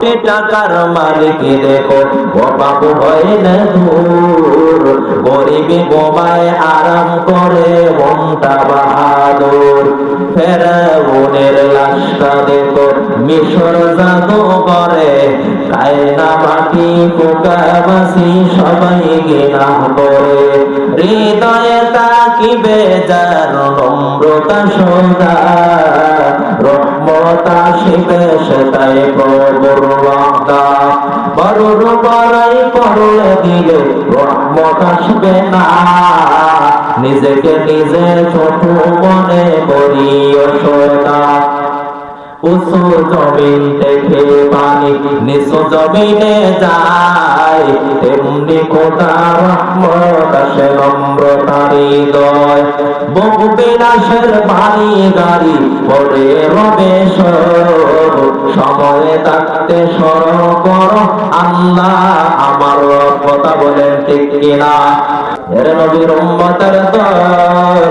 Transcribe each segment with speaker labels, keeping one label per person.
Speaker 1: টাকার মালিক দেখো ও বাবু হয় না দূর, গরিবি গোমায় আরাম করে মনটা বাহাদুর। ফেরাউনের লাশটা দেখো মিশর জাদু করে, কায়না মাটি পোকাবাসি সবাই ঘৃণা করে। হৃদয়ে তাকিবে যার নম্রতা সদা, রহমত আসিবে সেটাই প্রভুর ওয়াদা। বড়র বড়াই করলে দিলে রহমত আসবে না, নিজেকে নিজে ছোট মনে করিও সদা। উঁচু জমিন থেকে পানি নিচু জমিনে যায়, তেমনি খোদা রহমত আসে নম্রতার হৃদয়। বহু বিলাসের বাড়ি গাড়ি পরে রবে সব, সময়ে থাকতে স্মরণ করো আল্লাহ আমার রব। কথা বলেন ঠিক কিনা? এর নবীর উম্মতের দল।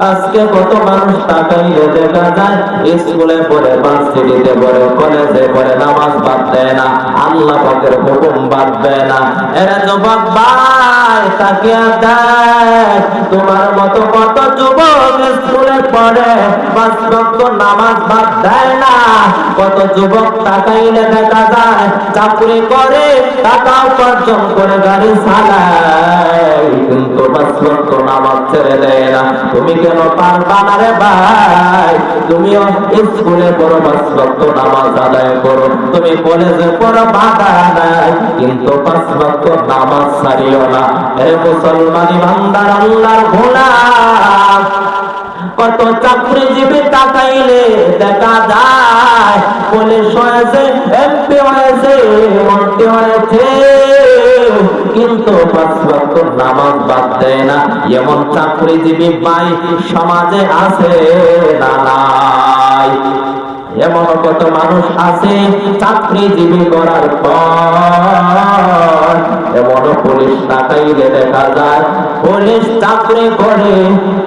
Speaker 1: আজকে কত মানুষ তাকাইলে দেখা যায় স্কুলে পড়ে, ভার্সিটিতে পড়ে, কলেজে পড়ে, নামাজ বাদ দেয় না, আল্লাহ পাকের হুকুম বাদ দেয় না। এরা যুবক ভাই তাকিয়া দেখ, তোমার মতো কত যুবক স্কুলে পড়ে, পাঁচ ওয়াক্ত নামাজ বাদ দেয় না। কত যুবক তাকাইলে দেখা যায় চাকরি করে, টাকা উপার্জন করে, গাড়ি চালায়, কিন্তু পাঁচ ওয়াক্ত নামাজ ছেড়ে দেয় না। তুমি কেন পারবা না রে ভাই? তুমিও স্কুলে পড়ো, পাঁচ ওয়াক্ত নামাজ আদায় করো, তুমি কলেজে পড়ো, বাধা নাই, কিন্তু পাঁচ ওয়াক্ত নামাজ ছাড়িও না। হে মুসলমান ইমানদার আল্লাহর গোলাম, কত চাকরিজীবী তাকাইলে দেখা যায় পুলিশ হয়েছে, এমপি হয়েছে, মন্ত্রী হয়েছে, কিন্তু পাঁচ ওয়াক্ত নামাজ বাদ দেয় না। এমন চাকরিজীবী ভাই সমাজে আছে না নাই? এমন কত মানুষ আছে চাকরিজীবী করার পর এমন পুলিশ তাকাইলে দেখা যায় পুলিশ চাকরি করে,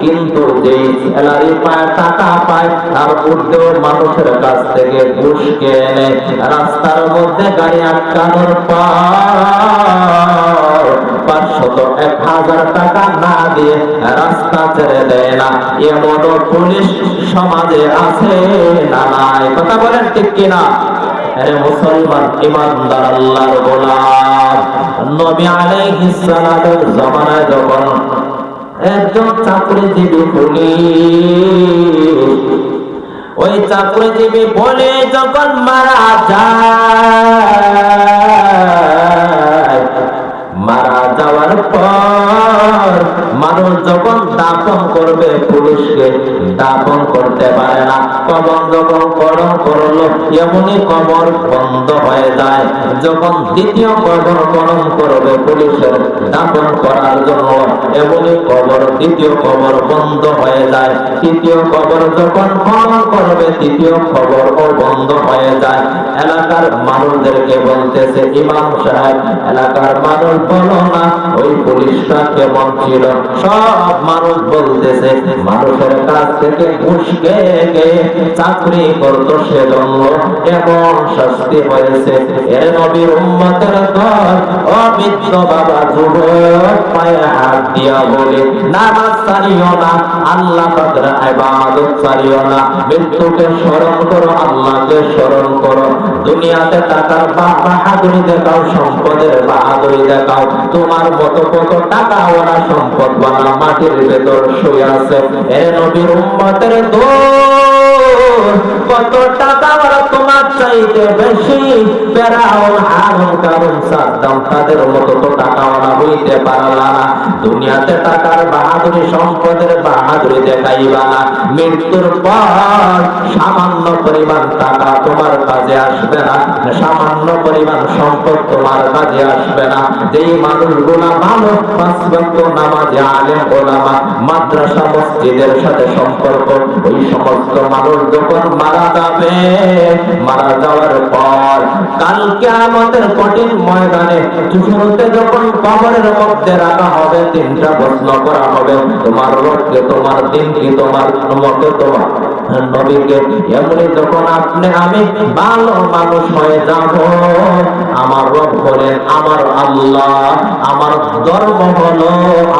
Speaker 1: কিন্তু যেই স্যালারি পায়, টাকা পায়, তার ঊর্ধ্বেও মানুষের কাছ থেকে ঘুষ কেনে। রাস্তার মধ্যে গাড়ি আটকানোর পর 500-1000 টাকা না দিয়ে রাস্তা ছেড়ে দেয় না। এমনও পুলিশ সমাজে আছে না নাই? কথা বলেন ঠিক কিনা? আরে মুসলমান ইমানদার আল্লাহর গোলাম, নবী আলাইহিস সালামের জামানায় যখন একজন চাকরিজীবী পুলিশ, ওই চাকরিজীবী বলে যখন মারা যায়, মারা যাওয়ার পর মানুষ যখন দাফন করবে, পুলিশকে দাফন করতে পারে না। কবর যখন খনন করলো, এমনই কবর বন্ধ হয়ে যায়। যখন দ্বিতীয় কবর খনন করবে পুলিশের দাফন করার জন্য, এমনই কবর, দ্বিতীয় কবর বন্ধ হয়ে যায়। তৃতীয় কবর যখন খনন করবে, তৃতীয় কবর ও বন্ধ হয়ে যায়। এলাকার মানুষদেরকে বলতেছে, ইমাম সাহেব, এলাকার মানুষ বলো না ওই পুলিশটা কেমন ছিল? সব মানুষ বলতেছে মানুষের কাছ থেকে ঘুষ খেয়ে চাকরি করতো, সেজন্য এমন শাস্তি হয়েছে। এর নবীর উম্মতের দল, অবৃদ্ধ বাবা যুবক পায়ে হাত দিয়া বলে, নামাজ ছাড়িও না, আল্লাহ পাকের ইবাদত ছাড়িও না, মৃত্যুকে স্মরণ করো, আল্লাহকে স্মরণ করো। দুনিয়াতে টাকার বাহাদুরি দেখাও, সম্পদের বাহাদুরি দেখাও, তোমার মতো কত টাকা ওরা সম্পদ বানা মাটির ভেতর শুয়ে আছে। এ নবীর উম্মতের দোষ, কত টাকা ওরা তোমার চাইতে বেশি। ফেরাউন, হারুন, কারুন, সাদ্দাম, তাদের মতো তো টাকা ওরা হইতে পারলা না। দুনিয়াতে টাকার বাহাদুরি, সম্পদের বাহাদুরি দেখাইবা না। মৃত্যুর পর সামান্য পরিমাণ টাকা তোমার কাজে আসবে না, সামান্য পরিমাণ সম্পদ তোমার কাজে আসবে না। যেই মানুষগুলা ভালো, পাঁচ ওয়াক্ত নামাজে, আলেম ওলামা, মাদ্রাসা মসজিদের সাথে সম্পর্ক, ওই সমস্ত মানুষ যখন মারা যাবে, মারা যাওয়ার পর কাল কিয়ামতের কঠিন ময়দানে শুরুতে যখন কবরের মধ্যে রাখা হবে, তিনটা প্রশ্ন করা হবে, তোমার রব কে, তোমার দিন কি, তোমার মতে তোমার নবীকে। এমনি যখন আপনি আমি ভালো মানুষ হয়ে যাব, আমার রব বলেন, আমার আল্লাহ, আমার ধর্ম হলো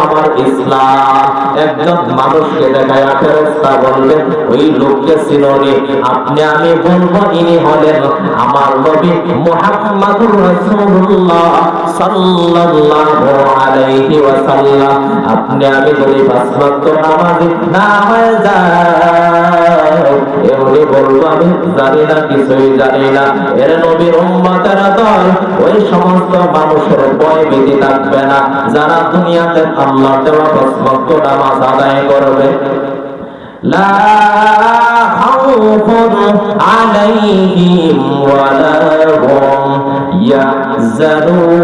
Speaker 1: আমার ইসলাম। একজন মানুষকে দেখায় ফেরেশতা বলবেন, ওই লোককে চিনোনি? আপনি আমি বলবো, ইনি হলেন আমার নবী মুহাম্মাদুর রাসূলুল্লাহ সাল্লাল্লাহু আলাইহি ওয়াসাল্লাম। আপনি আমি যদি পাঁচ ওয়াক্ত নামাজি না হয়ে যায়, এমনি বলবো আমি জানি না, কিছুই জানি না। এর নবীর উম্মতেরা দল ওই সমস্ত মানুষের ভয় ভীতি থাকবে না যারা দুনিয়াতে আল্লাহর দেওয়া পাঁচ ওয়াক্ত নামাজ আদায় করবে। লা খাউফুন আলাইহিম ওয়ালা হুম ইয়াহজানুন।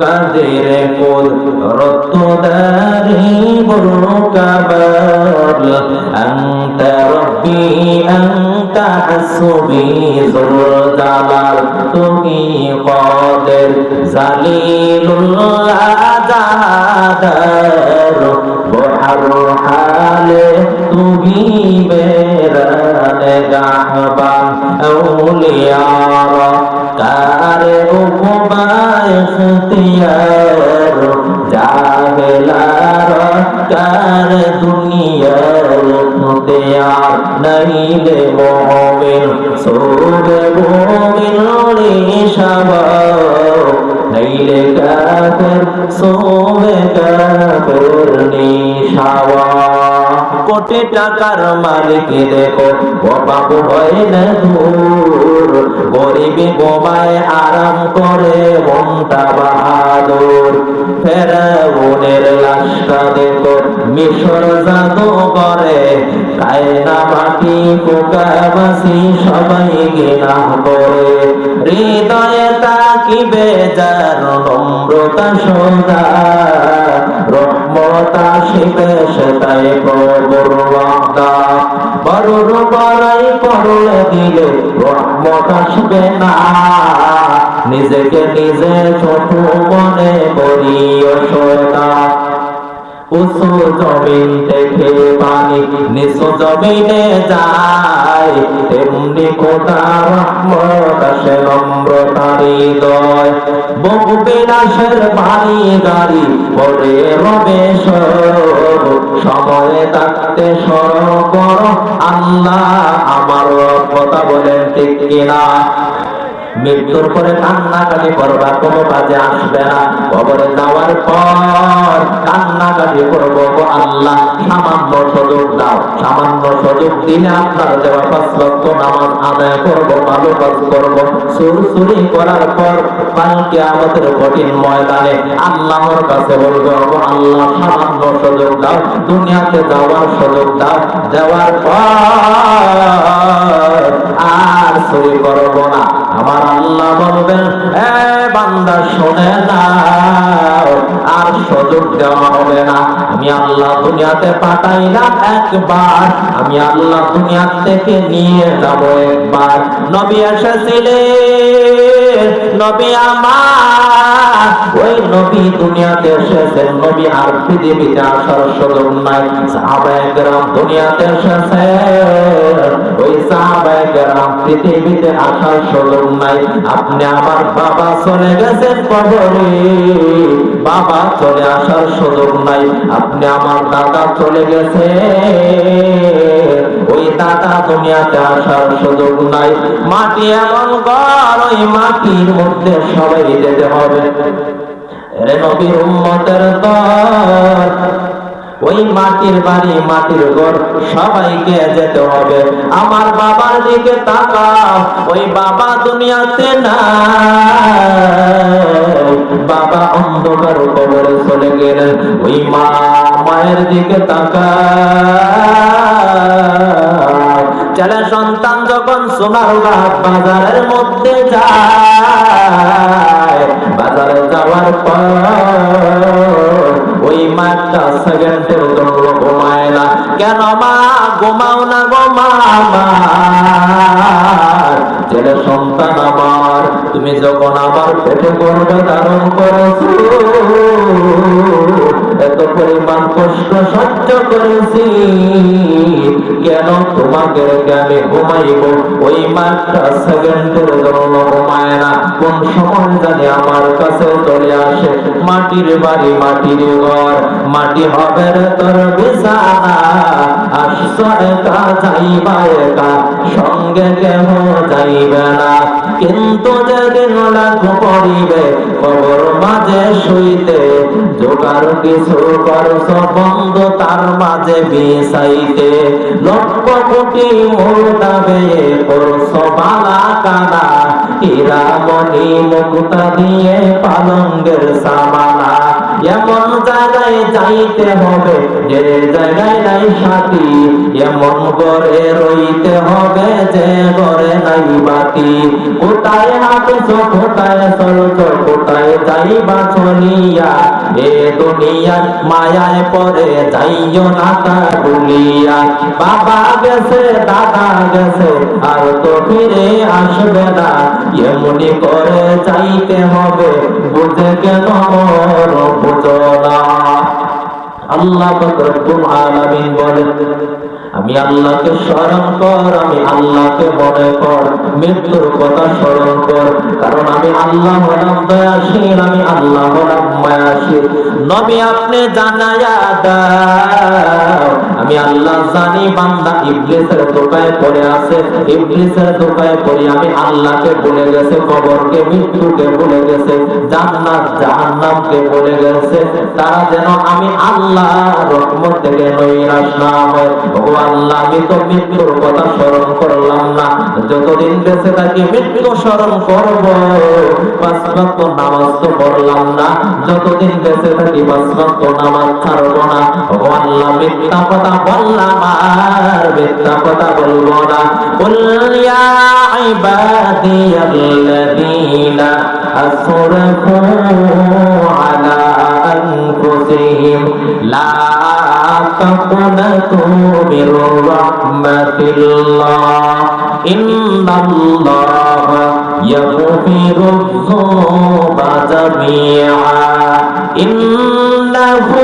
Speaker 1: কাদের কুদরত দারি বুরকাবাল, আনতা রব্বি আনতা হাসবি যুল জালাল। তুমি কাদের জালিলুল আজাদার, বহর হালে তুমি মেরা নিগাহবান। আউলিয়ার কারে উকবায় ইখতিয়ার, জাহেলার কার দুনিয়ার মুতিয়ার। নাইলে মুমিন সোবে মুমিন নিশাবা, নাইলে কাফের সোবে কাফের নিশাবা। কোটি টাকার মালিক দেখো ও বাবু হয় না দূর, গরিবি বোমায় আরাম করে মনটা বাহাদুর। ফেরাউনের লাশটা দেখো মিশর জাদু করে, কায়না মাটি পোকাবাসি সবাই ঘৃণা করে। হৃদয়ে তাকিবে যার নম্রতা সদা, রহমত আসিবে সেটাই প্রভুর ওয়াদা। বড়র বড়াই করলে দিলে রহমত আসবে না, নিজেকে নিজে ছোট মনে করিও সদা। উঁচু জমিন থেকে পানি নিচু জমিনে যায়, তেমনি খোদার রহমত আসে নম্রতার হৃদয়। বহু বিলাসের বাড়ি গাড়ি পরে রবে সব, সময়ে থাকতে স্মরণ করো আল্লাহ আমার কথা। বলেন ঠিক কিনা? মৃত্যুর পরে কান্নাকাটি করবা, কোনো কাজে আসবে না। কবরে যাওয়ার পর কান্নাকাটি করবো, আল্লাহ সামান্য সুযোগ দাও। সামান্য সুযোগ দিলে আপনার দেওয়া পাঁচ ওয়াক্ত নামাজ আদায় করবো, ভালো কাজ করবো। চুরি করার পর কাল কিয়ামতের কঠিন ময়দানে আল্লাহর কাছে বলবো, আল্লাহ সামান্য সুযোগ দাও, দুনিয়াতে যাওয়ার সুযোগ দাও। দেওয়ার পর আর চুরি করবো না। আমার আল্লাহ বলবেন, এ বান্দা শুনে নাও, আর সুযোগ দেওয়া হবে না। আমি আল্লাহ দুনিয়াতে পাঠাইলাম একবার, আমি আল্লাহ দুনিয়া থেকে নিয়ে যাব একবার। নবী এসেছিলেন, নবী আমার, ওই নবী দুনিয়াতে এসেছেন, নবী আর পৃথিবীতে আসার সুযোগ নাই। সাহাবায়ে কেরাম দুনিয়াতে এসেছেন, ওই সাহাবায়ে কেরাম পৃথিবীতে আসার সুযোগ নাই। আপনি আমার বাবা চলে গেছেন কবরে, বাবা চলে আসার সুযোগ নাই। আপনি আমার দাদা চলে গেছে, ওই দাদা দুনিয়াতে আসার সুযোগ নাই। মাটি এমন ঘর, ওই মাটির মধ্যে সবাই যেতে হবে। রে নবীর উম্মতের দল, ওই মাটির বাড়ি মাটির ঘর সবাইকে যেতে হবে। আমার বাবার দিকে তাকাও, ওই বাবা দুনিয়াতে নাই, বাবা অন্ধকার কবরে চলে গেলেন। ওই মা, মায়ের দিকে তাকাও। ছেলে সন্তান যখন সোনার বাজারের মধ্যে যায়, বাজারে যাওয়ার পর ওই মাটা সেকেন্ডের জন্য ঘুমায় না। কেন মা ঘুমাও না গো মা? ছেলে সন্তান আমার, তুমি যখন আমার পেটে গর্ভে ধারণ করেছো, এত পরিমাণ কষ্ট সহ্য করেছি, কেন তোমাকে রেখে আমি ঘুমাইব? ওই মাত্র সেকেন্ডের জন্য ঘুমায় না, কোন সময় জানি আমার কাছে চলে আসে। মাটির বাড়ি, মাটির ঘর, মাটি হবে রে তোর বিছানা, আসছ একা যাইবা একা, সঙ্গে কেহ যাইবে না। কিন্তু যেদিন লাখ পড়িবে কবর মাঝে শুইতে, জোগাড় কিছু করছ বন্ধু তার মাঝে বিছাইতে। লক্ষ কোটি মোটাবে করছ বালা কানা, হীরামণি মুক্তা দিয়ে পালঙ্গের সামানা। এমন জায়গায় যাইতে হবে যে জায়গায় নাই সাথী, এমন ঘরে রইতে হবে যে ঘরে নাই বাতি। কোথায় হাঁটছ, কোথায় চলছ, কোথায় যাইবা চলিয়া, এ দুনিয়ার মায়ায় পরে যাইও না তা ভুলিয়া। বাবা গেছে, দাদা গেছে, আর তো ফিরে আসবে না, এমনি করে যাইতে হবে, বুঝে কেন বুঝো না। আল্লাহ পাক রব্বুল আলামিন বলেন, আমি আল্লাহকে স্মরণ কর, আমি আল্লাহকে মনে কর, মৃত্যুর কথা স্মরণ কর, কারণ আমি আল্লাহ হলাম দয়াশীল, আমি আল্লাহ হলাম মায়াশীল। নবী আপনি জানায়া দাও, আমি আল্লাহ জানি বান্দা ইবলিসের ধোঁকায় পড়ে আছে, ইবলিসের ধোঁকায় পড়ে আমি আল্লাহকে ভুলে গেছে, কবরকে, মৃত্যুকে ভুলে গেছে, জান্নাত জাহান্নামকে ভুলে গেছে। তারা যেন আমি আল্লাহ রহমত থেকে নৈরাশ না হয়। ও আল্লাহ, আমি তো মৃত্যুর কথা স্মরণ করলাম না, যতদিন বেঁচে থাকি মৃত্যু স্মরণ করব। পাঁচ ওয়াক্ত নামাজ তো পড়লাম না, যতদিন বেঁচে থাকি পাঁচ ওয়াক্ত নামাজ ছাড়ব না। ও আল্লাহ, মিথ্যা কথা বললাম আর মিথ্যা কথা বলবো না। কুল ইয়া ইবাদিয়াল্লাযীনা আসরাফু আলা আনফুসিহিম লা তাকুনাতু মির রাহমাতিল্লাহ, ইন্নাল্লাহা ইয়াগফিরুয যুনুবা জামিআ, ইন্নাহু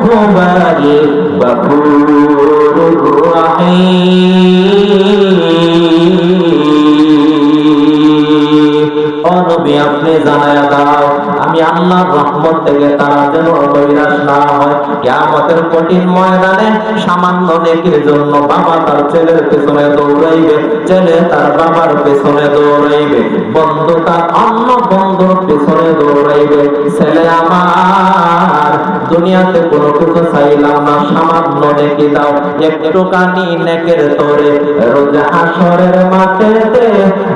Speaker 1: হুয়াল গফুরুর রাহিম। ও নবী, আপনি জানায়া দাও, আমি আল্লাহর রহমত থেকে তারা যেন নৈরাশ না হয়। কিয়ামতের কঠিন ময়দানে সামান্য নেকির জন্য বাবা তার ছেলের পেছনে দৌড়াইবে, ছেলে তার বাবার পেছনে দৌড়াইবে, বন্ধু তার অন্য বন্ধুর পেছনে দৌড়াইবে। ছেলে আমার, দুনিয়াতে কোনো কিছু চাইলাম না, সামান্য নেকি দাও, একটুখানি নেকের তোরে রোজ হাসরের মাঠেতে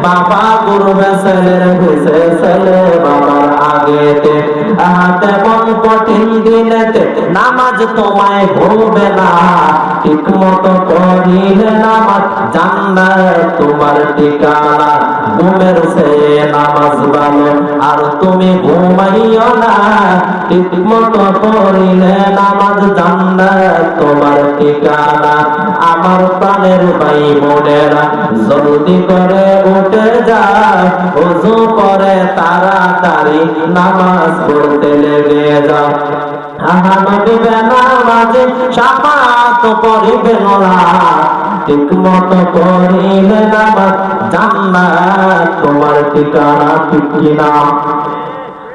Speaker 1: বাবা করবে ছেলের ভেসে, ছেলে বাবার আগেতে। হাতে মন কঠিন দিনেতে নামাজ তোমায় ভুলবে না, ঠিক মতো পড়িলে নামাজ জান্নাত তোমার ঠিকানা। ঘুমের সে নামাজ ভালো আর তুমি ঘুমাইও না, ঠিক মতো পড়িলে নামাজ জান্নাত তোমার ঠিকানা। আমার প্রাণের ভাই বোনেরা, জলদি করে উঠে যাও, ওযু করে তাড়াতাড়ি নামাজ পড়তে লেগে যাও। নবী নামাজে শাফাত করিবেন না, ঠিক মতো পড়িলে নামাজ জান্নাত তোমার ঠিকানা। ঠিক কিনা?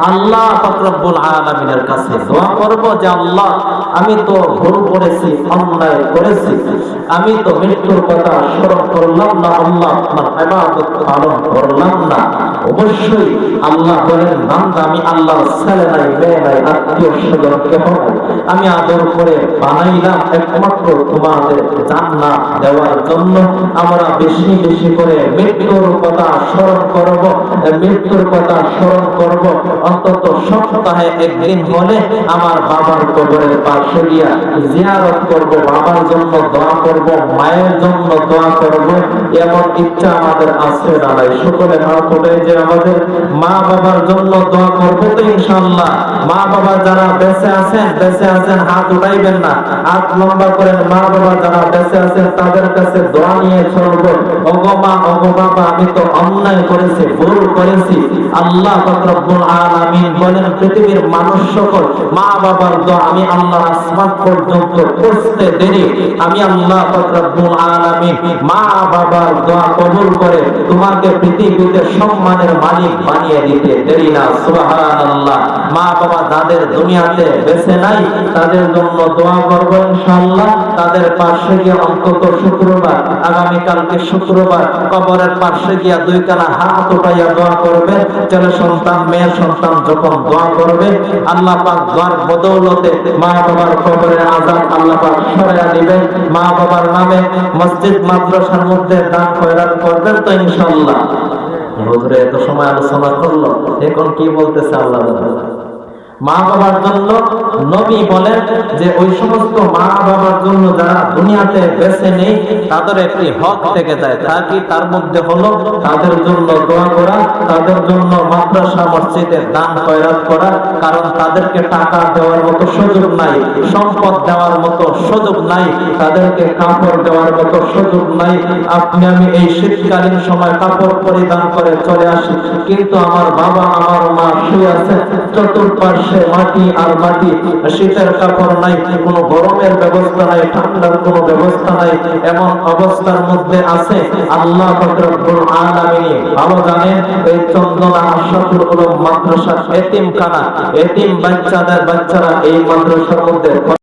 Speaker 1: আল্লাহ পাক রব্বুল আলামিনের কাছে দোয়া করব যে আল্লাহ, আমি তো ভুল করেছি, অন্যায় করেছি, আমি তো মৃত্যুর কথা স্মরণ করলাম না, আল্লাহ আপনার ইবাদত পালন করলাম না। অবশ্যই আল্লাহ বলেন, বান্দা আমি আল্লাহর ছেলে নাই, মেয়ে নাই, আত্মীয় স্বজন কেহ নাই, আমি আদর করে বানাইলাম একমাত্র তোমাদের জান্নাত দেওয়ার জন্য। আমরা বেশি বেশি করে মৃত্যুর কথা স্মরণ করব, মৃত্যুর কথা স্মরণ করব। অন্তত সপ্তাহে একদিন হলে আমার বাবার কবরের পাশে গিয়া জিয়ারত করব, বাবার জন্য দোয়া করব, মায়ের জন্য দোয়া করব। এমন ইচ্ছা আমাদের আছে না নাই? সকলে হাত উঠাই যে আমাদের মা বাবার জন্য দোয়া করব তো ইনশাআল্লাহ। মা বাবা যারা বেঁচে আছেন হাত উঠাইবেন না, হাত লম্বা করেন। মা বাবা যারা বেঁচে আছেন তাদের কাছে দোয়া নিয়ে চলবো। ওগো মা, ওগো বাবা, আমি তো অন্যায় করেছি, ভুল করেছি, আল্লাহ পাক রব্বুল আলামিন আলামিন বলেন, পৃথিবীর মানুষ সকল মা বাবার দোয়া আমি আল্লাহ আসমান পর্যন্ত পৌঁছতে দেরি, আমি আল্লাহ পাক রব্বুল আলামিন মা বাবার দোয়া কবুল করে তোমাকে পৃথিবীতে সম্মানের মালিক বানিয়ে দিতে দেরি না। সুবহানাল্লাহ। মা বাবা যাদের দুনিয়াতে বেঁচে নাই তাদের জন্য দোয়া করব ইনশাআল্লাহ। তাদের পাশে গিয়ে অন্তত শুক্রবার, আগামী কালকে শুক্রবার কবরের পাশে গিয়ে দুই কানা হাত উঠাইয়া দোয়া করবে। ছেলে সন্তান মেয়ে সন্তান যখন দোয়া করবে আল্লাহ পাক দোয়ার বদৌলতে মা বাবার কবরের আযাব আল্লাহ পাক সরাইয়া দিবেন। মা বাবার নামে মসজিদ মাদ্রাসার মধ্যে দান খয়রাত করবেন তো ইনশাআল্লাহ। হুজুরে এত সময় আলোচনা করলো, এখন কি বলতেছে আল্লাহ? মা বাবার জন্য নবী বলেন যে ওই সমস্ত মা বাবার জন্য যারা দুনিয়াতে বেঁচে নেই তাদের একটি হক থেকে যায়। তা কি? তার মধ্যে হলো তাদের জন্য দোয়া করা, তাদের জন্য মাদ্রাসা মসজিদে দান খয়রাত করা। কারণ তাদেরকে টাকা দেওয়ার মতো সুযোগ নাই, সম্পদ দেওয়ার মতো সুযোগ নাই, তাদেরকে কাপড় দেওয়ার মতো সুযোগ নাই। আপনি আমি এই শীতকালীন সময় কাপড় পরিধান করে চলে আসি, কিন্তু আমার বাবা আমার মা শুয়ে আছে, চতুর্পার্শ্বে মাটি আর মাটি, শীতের কাপড় নাই, কোনো গরমের ব্যবস্থা নাই, ঠান্ডার কোনো ব্যবস্থা নাই। এমন অবস্থার মধ্যে আছে। আল্লাহ পাক রব্বুল আলামিন ভালো জানেন এই চন্দনা আশরাফুল উলুম মাদ্রাসা এতিমখানা, এতিম বাচ্চারা এই মাদ্রাসার মধ্যে